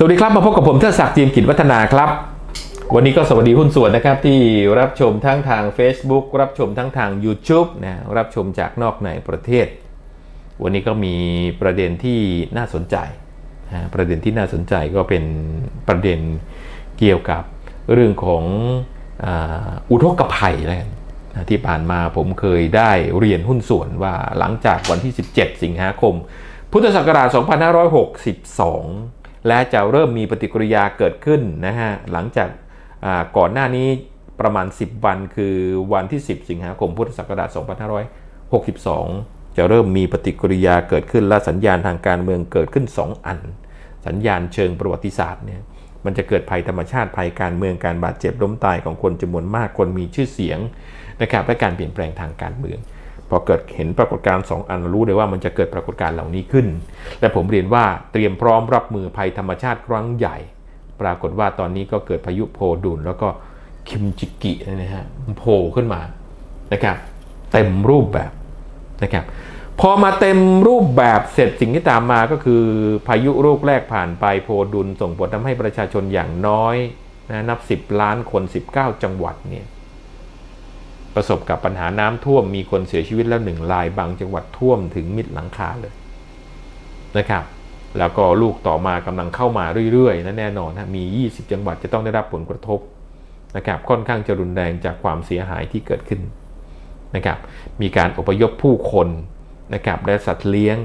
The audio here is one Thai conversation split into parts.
วัสดีครับมาพบกับผมเทิดศักดิ์ จีมกิจวัฒนาครับวันนี้ก็สวัสดีหุ้นส่วนนะครับที่รับชมทั้งทาง Facebook รับชมทั้งทาง YouTube นะรับชมจากนอกในประเทศวันนี้ก็มีประเด็นที่น่าสนใจประเด็นที่น่าสนใจก็เป็นประเด็นเกี่ยวกับเรื่องของอุทกภัยนะที่ผ่านมาผมเคยได้เรียนหุ้นส่วนว่าหลังจากวันที่17สิงหาคมพุทธศักราช2562และจะเริ่มมีปฏิกิริยาเกิดขึ้นนะฮะหลังจากก่อนหน้านี้ประมาณ10วันคือวันที่10สิงหาคมพุทธศักราช2562จะเริ่มมีปฏิกิริยาเกิดขึ้นและสัญญาณทางการเมืองเกิดขึ้น2อันสัญญาณเชิงประวัติศาสตร์เนี่ยมันจะเกิดภัยธรรมชาติภัยการเมืองการบาดเจ็บล้มตายของคนจำนวนมากคนมีชื่อเสียงนะครับและการเปลี่ยนแปลงทางการเมืองพอเกิดเห็นปรากฏการณ์2อันรู้เลยว่ามันจะเกิดปรากฏการณ์เหล่านี้ขึ้นและผมเรียนว่าเตรียมพร้อมรับมือภัยธรรมชาติครั้งใหญ่ปรากฏว่าตอนนี้ก็เกิดพายุโพดุลแล้วก็คิมจิกินะฮะโผล่ขึ้นมานะครับเต็มรูปแบบนะครับพอมาเต็มรูปแบบเสร็จสิ่งที่ตามมาก็คือพายุลูกแรกผ่านไปโพดุลส่งผลทำให้ประชาชนอย่างน้อยนะนับ10ล้านคน19จังหวัดเนี่ยประสบกับปัญหาน้ำท่วมมีคนเสียชีวิตแล้ว1รายบางจังหวัดท่วมถึงมิดหลังคาเลยนะครับแล้วก็ลูกต่อมากำลังเข้ามาเรื่อยๆนะแน่นอนนะมี20จังหวัดจะต้องได้รับผลกระทบนะครับค่อนข้างจะรุนแรงจากความเสียหายที่เกิดขึ้นนะครับมีการอพยพผู้คนนะครับและสัตว์เลี้ยง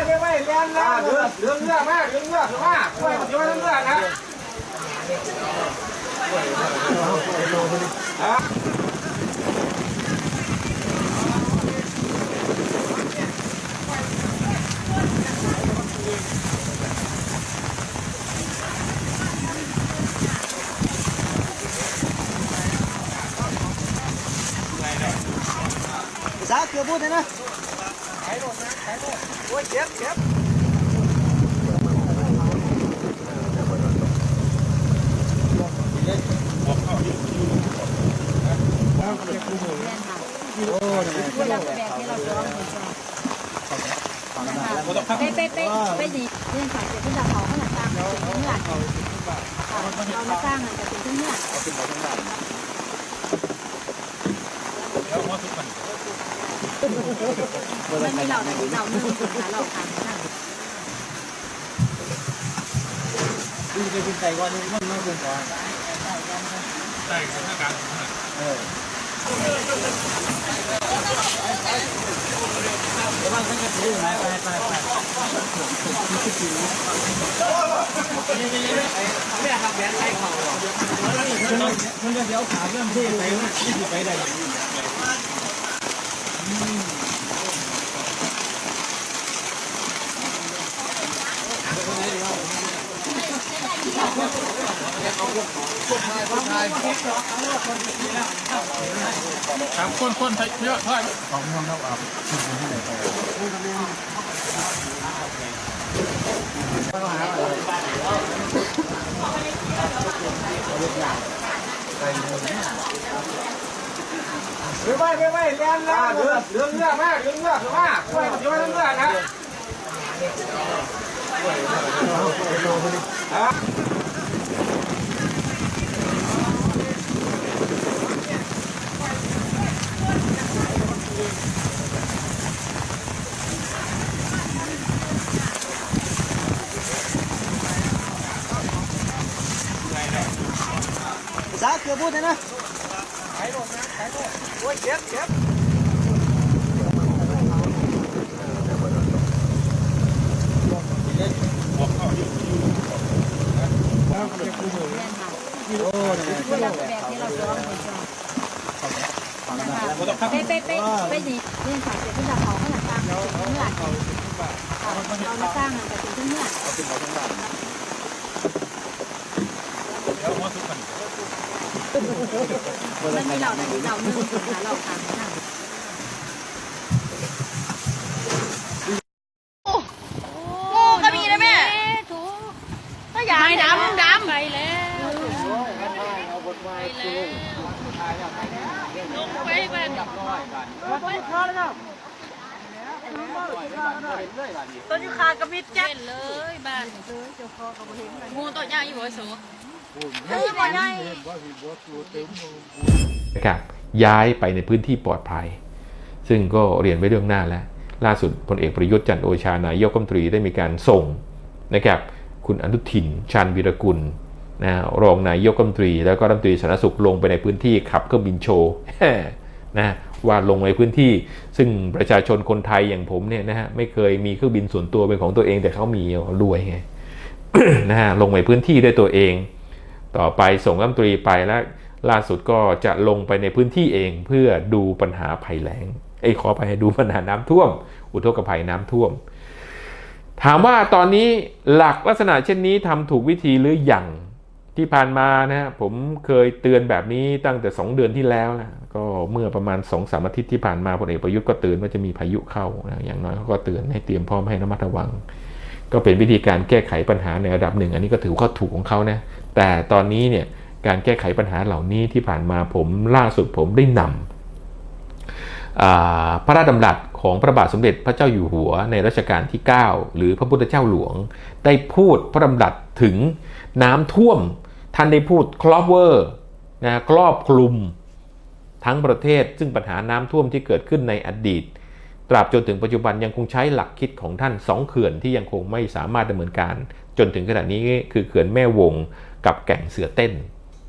เรื่องมากช่วยเรื่องนะสาเกือบพูดเลยนะขายหมดนะขายหมดโอ้ยเจ็บไปดีเรื่องสายเจ็บที่ดาวเขาขนาดตามเป็นเนื้อเรามาสร้างมันจะเป็นเนื้อมันมีเราหนึ่งหาเราทำนั่นดูจะกินไก่ก่อนนี่มันไม่กินก่อนใช่ครับหน้าการเดี๋ยวบ้างท่านจะซื้อไหมไปไม่ทำแบนไล่เขาหรอกมันจะเดี๋ยวขาเริ่มที่ไปที่ไปได้ครับคนไปเยอะเท่าไหร่ของน้องเราอาบไม่เลี้ยงนะเรื่องมากช่วยเรื่องนะสาเกือบพูดเลยนะขายหมดนะขายหมดโอ้ยเจ็บไปดีเรื่องสายเจ็บที่ดาวเขาขนาดตามเป็นเนื้อเรามาสร้างมันจะเป็นเนื้อมันมีเราหนึ่งหาเราทำนั่นก็มีนะแม่ก็อยากดำไปแล้วลงไปบ้าน ต้นยูคากระมิดแจ๊ดเลยบ้านงูตัวใหญ่อยู่ไอ้สูตัวใหญ่ นะครับย้ายไปในพื้นที่ปลอดภัยซึ่งก็เรียนไว้เรื่องหน้าแล้วล่าสุดพลเอกประยุทธ์จันทร์โอชานายกรัฐมนตรีได้มีการส่งนะครับคุณอนุทินชาญวีรกุลนะรองนายกรัฐมนตรีแล้วก็รัฐมนตรีสาธารณสุขลงไปในพื้นที่ขับเครื่องบินโชว์นะว่าลงในพื้นที่ซึ่งประชาชนคนไทยอย่างผมเนี่ยนะฮะไม่เคยมีเครื่องบินส่วนตัวเป็นของตัวเองแต่เขามีรวยไง นะฮะลงในพื้นที่ด้วยตัวเองต่อไปส่งรัฐมนตรีไปแล้วล่าสุดก็จะลงไปในพื้นที่เองเพื่อดูปัญหาภัยแล้งขอไปดูปัญหาน้ำท่วมอุทกภัยน้ำท่วมถามว่าตอนนี้หลักลักษณะเช่นนี้ทำถูกวิธีหรือยังที่ผ่านมานะผมเคยเตือนแบบนี้ตั้งแต่2เดือนที่แล้วนะก็เมื่อประมาณ 2-3 อาทิตย์ที่ผ่านมาพลเอกประยุทธ์ก็เตือนว่าจะมีพายุเข้านะอย่างน้อยเขาก็เตือนให้เตรียมพร้อมให้ระมัดระวังก็เป็นวิธีการแก้ไขปัญหาในระดับหนึ่งอันนี้ก็ถือว่าถูกของเขานะแต่ตอนนี้เนี่ยการแก้ไขปัญหาเหล่านี้ที่ผ่านมาล่าสุดผมได้นำพระราชดำรัสของพระบาทสมเด็จพระเจ้าอยู่หัวในรัชกาลที่9หรือพระพุทธเจ้าหลวงได้พูดพระดำรัสถึงน้ำท่วมท่านได้พูดครอบนะครอบคลุมทั้งประเทศซึ่งปัญหาน้ำท่วมที่เกิดขึ้นในอดีตตราบจนถึงปัจจุบันยังคงใช้หลักคิดของท่าน2เขื่อนที่ยังคงไม่สามารถดำเนินการจนถึงขณะนี้คือเขื่อนแม่วงกับแก่งเสือเต้น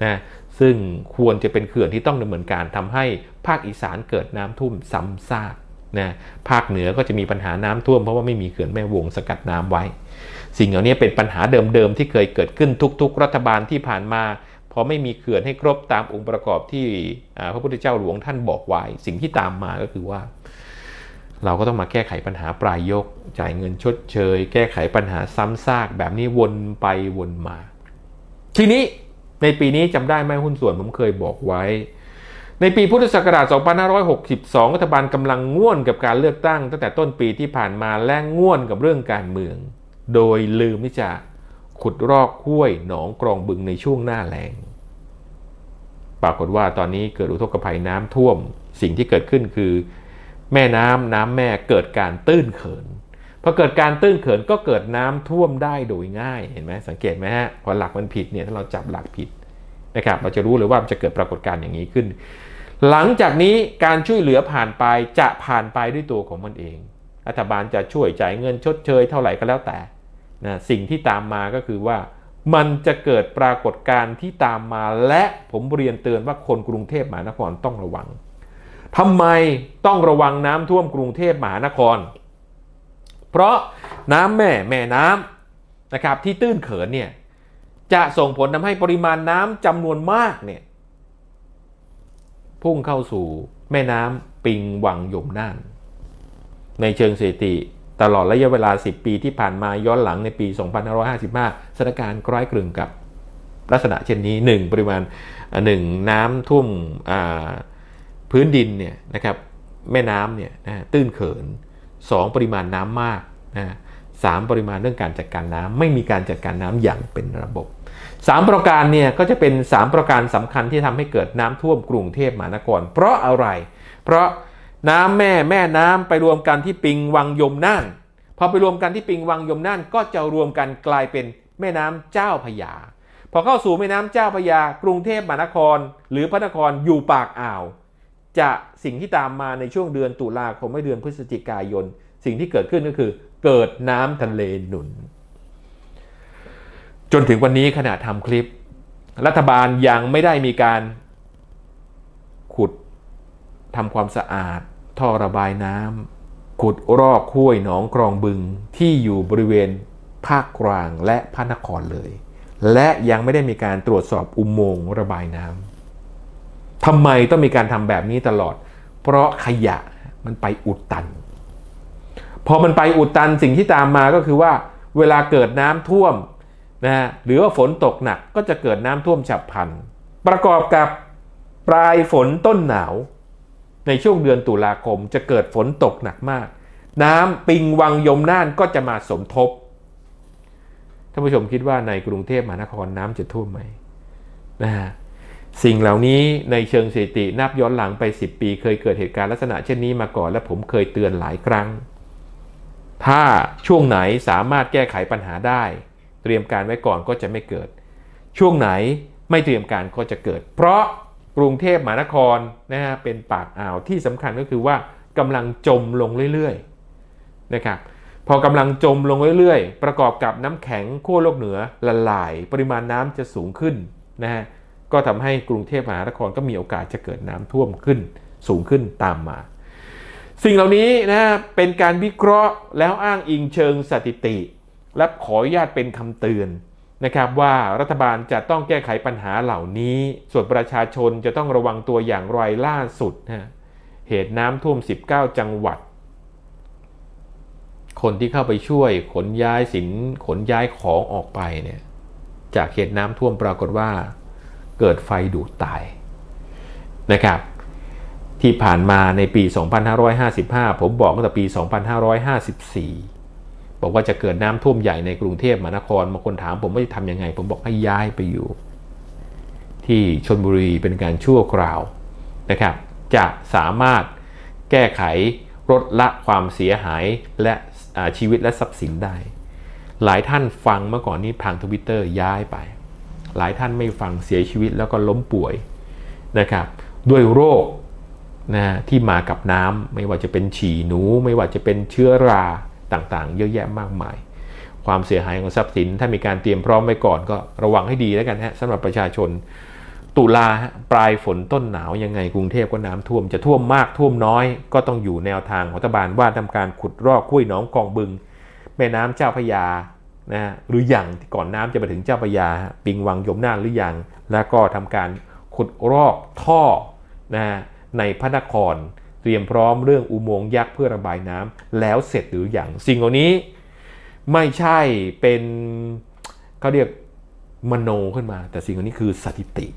นะซึ่งควรจะเป็นเขื่อนที่ต้องดำเนินการทำให้ภาคอีสานเกิดน้ำท่วมซ้ำซากนะภาคเหนือก็จะมีปัญหาน้ำท่วมเพราะว่าไม่มีเขื่อนแม่วงสกัดน้ำไว้สิ่งเหล่านี้เป็นปัญหาเดิมๆที่เคยเกิดขึ้นทุกๆรัฐบาลที่ผ่านมาพอไม่มีเขื่อนให้ครบตามองค์ประกอบที่พระพุทธเจ้าหลวงท่านบอกไว้สิ่งที่ตามมาก็คือว่าเราก็ต้องมาแก้ไขปัญหาปลายยกจ่ายเงินชดเชยแก้ไขปัญหาซ้ำซากแบบนี้วนไปวนมาทีนี้ในปีนี้จำได้ไหมหุ้นส่วนผมเคยบอกไว้ในปีพุทธศักราช 2562 รัฐบาลกำลังง่วนกับการเลือกตั้งตั้งแต่ต้นปีที่ผ่านมาและง่วนกับเรื่องการเมืองโดยลืมที่จะขุดรอกห้วยหนองกรองบึงในช่วงหน้าแล้งปรากฏว่าตอนนี้เกิดอุทกภัยน้ำท่วมสิ่งที่เกิดขึ้นคือแม่น้ำแม่เกิดการตื้นเขินพอเกิดการตื้นเขินก็เกิดน้ำท่วมได้โดยง่ายเห็นไหมสังเกตไหมฮะพอหลักมันผิดเนี่ยถ้าเราจับหลักผิดนะครับเราจะรู้เลยว่าจะเกิดปรากฏการณ์อย่างนี้ขึ้นหลังจากนี้การช่วยเหลือผ่านไปจะผ่านไปด้วยตัวของมันเองรัฐบาลจะช่วยจ่ายเงินชดเชยเท่าไหร่ก็แล้วแต่นะสิ่งที่ตามมาก็คือว่ามันจะเกิดปรากฏการณ์ที่ตามมาและผมเรียนเตือนว่าคนกรุงเทพมหานครต้องระวังทำไมต้องระวังน้ำท่วมกรุงเทพมหานครเพราะน้ำแม่น้ำนะครับที่ตื้นเขินเนี่ยจะส่งผลทำให้ปริมาณน้ำจำนวนมากเนี่ยพุ่งเข้าสู่แม่น้ำปิงวังยมน่านในเชิงสถิติตลอดระยะเวลา10ปีที่ผ่านมาย้อนหลังในปี 2555 สถานการณ์คล้ายคลึงกับลักษณะเช่นนี้1ปริมาณ1น้ำท่วมพื้นดินเนี่ยนะครับแม่น้ำเนี่ยตื้นเขิน2ปริมาณน้ำมาก3ปริมาณเรื่องการจัดการน้ำไม่มีการจัดการน้ำอย่างเป็นระบบ3ประการเนี่ยก็จะเป็น3ประการสำคัญที่ทำให้เกิดน้ำท่วมกรุงเทพมหานครเพราะอะไรเพราะน้ำแม่น้ำไปรวมกันที่ปิงวังยมน่านพอไปรวมกันที่ปิงวังยมน่านก็จะรวมกันกลายเป็นแม่น้ำเจ้าพระยาพอเข้าสู่แม่น้ำเจ้าพระยากรุงเทพมหานครหรือพระนครอยู่ปากอ่าวจะสิ่งที่ตามมาในช่วงเดือนตุลาคมและเดือนพฤศจิกายนสิ่งที่เกิดขึ้นก็คือเกิดน้ำทะเลหนุนจนถึงวันนี้ขณะทำคลิปรัฐบาลยังไม่ได้มีการขุดทำความสะอาดท่อระบายน้ำขุดรอกห้วยหนองกรองบึงที่อยู่บริเวณภาคกลางและพระนครเลยและยังไม่ได้มีการตรวจสอบอุโมงค์ระบายน้ำทำไมต้องมีการทำแบบนี้ตลอดเพราะขยะมันไปอุดตันพอมันไปอุดตันสิ่งที่ตามมาก็คือว่าเวลาเกิดน้ำท่วมนะหรือว่าฝนตกหนักก็จะเกิดน้ำท่วมฉับพลันประกอบกับปลายฝนต้นหนาวในช่วงเดือนตุลาคมจะเกิดฝนตกหนักมากน้ำปิงวังยมน่านก็จะมาสมทบท่านผู้ชมคิดว่าในกรุงเทพมหานครน้ำจะท่วมไหมนะฮะสิ่งเหล่านี้ในเชิงสถิตินับย้อนหลังไป10ปีเคยเกิดเหตุการณ์ลักษณะเช่นนี้มาก่อนและผมเคยเตือนหลายครั้ง ถ้าช่วงไหนสามารถแก้ไขปัญหาได้เตรียมการไว้ก่อนก็จะไม่เกิดช่วงไหนไม่เตรียมการก็จะเกิดเพราะกรุงเทพมหานครนะฮะเป็นปากอ่าวที่สำคัญก็คือว่ากำลังจมลงเรื่อยๆนะครับพอกำลังจมลงเรื่อยๆประกอบกับน้ำแข็งขั้วโลกเหนือละลายปริมาณน้ำจะสูงขึ้นนะฮะก็ทำให้กรุงเทพมหานครก็มีโอกาสจะเกิดน้ำท่วมขึ้นสูงขึ้นตามมาสิ่งเหล่านี้นะเป็นการวิเคราะห์แล้วอ้างอิงเชิงสถิติและขออนุญาตเป็นคำเตือนนะครับว่ารัฐบาลจะต้องแก้ไขปัญหาเหล่านี้ส่วนประชาชนจะต้องระวังตัวอย่างไรล่าสุดนะเหตุน้ำท่วม19จังหวัดคนที่เข้าไปช่วยขนย้ายสินขนย้ายของออกไปเนี่ยจากเหตุน้ำท่วมปรากฏว่าเกิดไฟดูดตายนะครับที่ผ่านมาในปี 2555 ผมบอกตั้งแต่ปี 2554 บอกว่าจะเกิดน้ำท่วมใหญ่ในกรุงเทพมหานครบางคนถามผมว่าจะทำยังไงผมบอกให้ย้ายไปอยู่ที่ชลบุรีเป็นการชั่วคราวนะครับจะสามารถแก้ไขลดละความเสียหายและชีวิตและทรัพย์สินได้หลายท่านฟังเมื่อก่อนนี้ทาง Twitter ย้ายไปหลายท่านไม่ฟังเสียชีวิตแล้วก็ล้มป่วยนะครับด้วยโรคนะที่มากับน้ำไม่ว่าจะเป็นฉี่หนูไม่ว่าจะเป็นเชื้อราต่างๆเยอะแยะมากมายความเสียหายของทรัพย์สินถ้ามีการเตรียมพร้อมไว้ก่อนก็ระวังให้ดีแล้วกันฮะสำหรับประชาชนตุลาปลายฝนต้นหนาวยังไงกรุงเทพก็น้ำท่วมจะท่วมมากท่วมน้อยก็ต้องอยู่แนวทางของรัฐบาลว่าทำการขุดรอกห้วยหนองกองบึงแม่น้ำเจ้าพระยานะหรืออย่างก่อนน้ำจะไปถึงเจ้าพระยาปิงวังยมน่านหรือยังแล้วก็ทำการขุดรอกท่อนะในพระนครเตรียมพร้อมเรื่องอุโมงค์ยักษ์เพื่อระบายน้ำแล้วเสร็จหรืออย่างสิ่งเหล่านี้ไม่ใช่เป็นเขาเรียกมโนขึ้นมาแต่สิ่งเหล่านี้คือสถิติ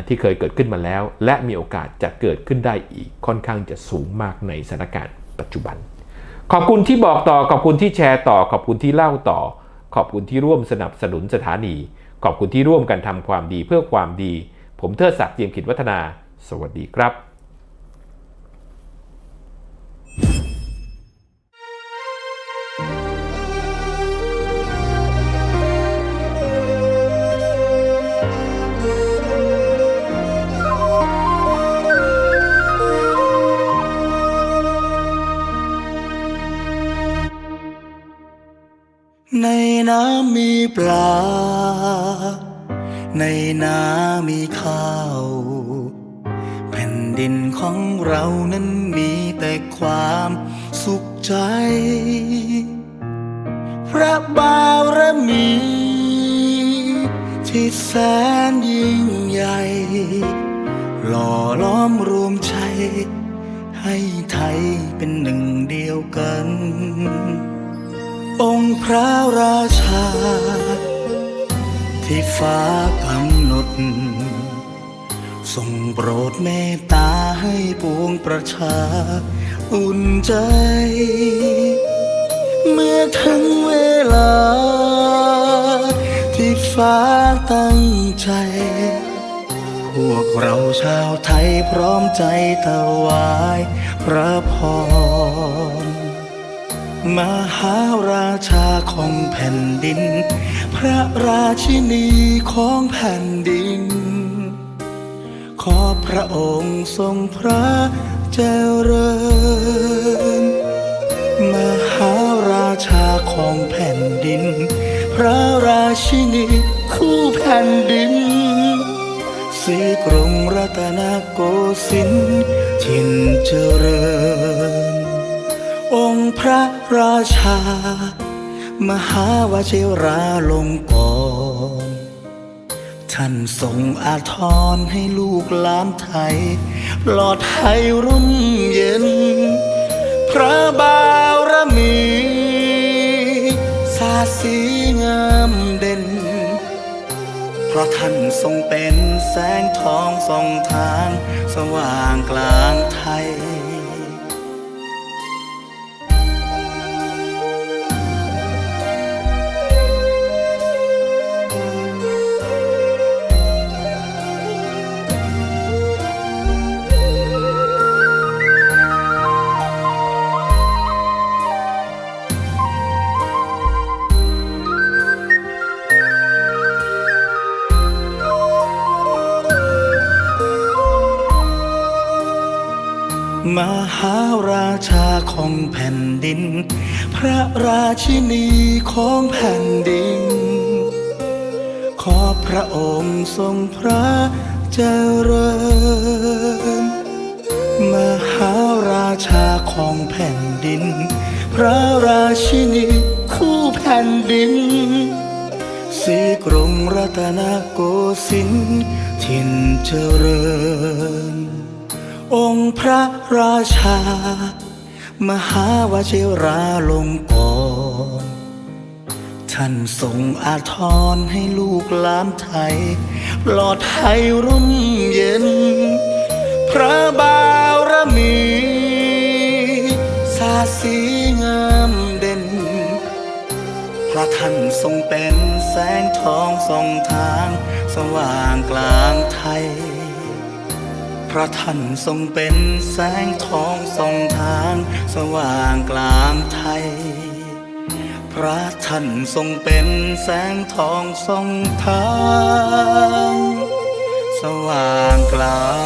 ที่เคยเกิดขึ้นมาแล้วและมีโอกาสจะเกิดขึ้นได้อีกค่อนข้างจะสูงมากในสถานการณ์ปัจจุบันขอบคุณที่บอกต่อขอบคุณที่แชร์ต่อขอบคุณที่เล่าต่อขอบคุณที่ร่วมสนับสนุนสถานีขอบคุณที่ร่วมกันทำความดีเพื่อความดีผมเทิดศักดิ์ เจียมขิดวัฒนาสวัสดีครับ ในน้ำมีปลาในนามีข้าวแผ่นดินของเรานั้นมีแต่ความสุขใจพระบารมีที่แสนยิ่งใหญ่หล่อล้อมรวมใจให้ไทยเป็นหนึ่งเดียวกันองค์พระราชาที่ฟ้ากำหนดทรงโปรดเมตตาให้ปวงประชาอุ่นใจเมื่อถึงเวลาที่ฟ้าตั้งใจพวกเราชาวไทยพร้อมใจถวายพระพรมหาราชาของแผ่นดินพระราชินีของแผ่นดินขอพระองค์ทรงพระเจริญมหาราชาของแผ่นดินพระราชินีคู่แผ่นดินศรีกรุงรัตนโกสินทร์ถิ่นเจริญองค์พระราชามหาวชิราลงกรณ์ท่านทรงอาทรให้ลูกหลานไทยปลอดภัยร่มเย็นพระบารมีสาดสีงามเด่นเพราะท่านทรงเป็นแสงทองส่องทางสว่างกลางไทย มหาราชาของแผ่นดินพระราชินีของแผ่นดินขอพระองค์ทรงพระเจริญมหาราชาของแผ่นดินพระราชินีคู่แผ่นดินศรีกรุงรัตนโกสินทร์ถิ่นเจริญองค์พระราชามหาวชิราลงกรณ์ท่านทรงอาทรให้ลูกหลานไทยปลอดภัยร่มเย็นพระบารมีสาดสีงามเด่นเพราะท่านทรงเป็นแสงทองส่องทางสว่างกลางไทยพระท่านทรงเป็นแสงทองส่องทางสว่างกลางไทยพระท่านทรงเป็นแสงทองส่องทางสว่างกลาง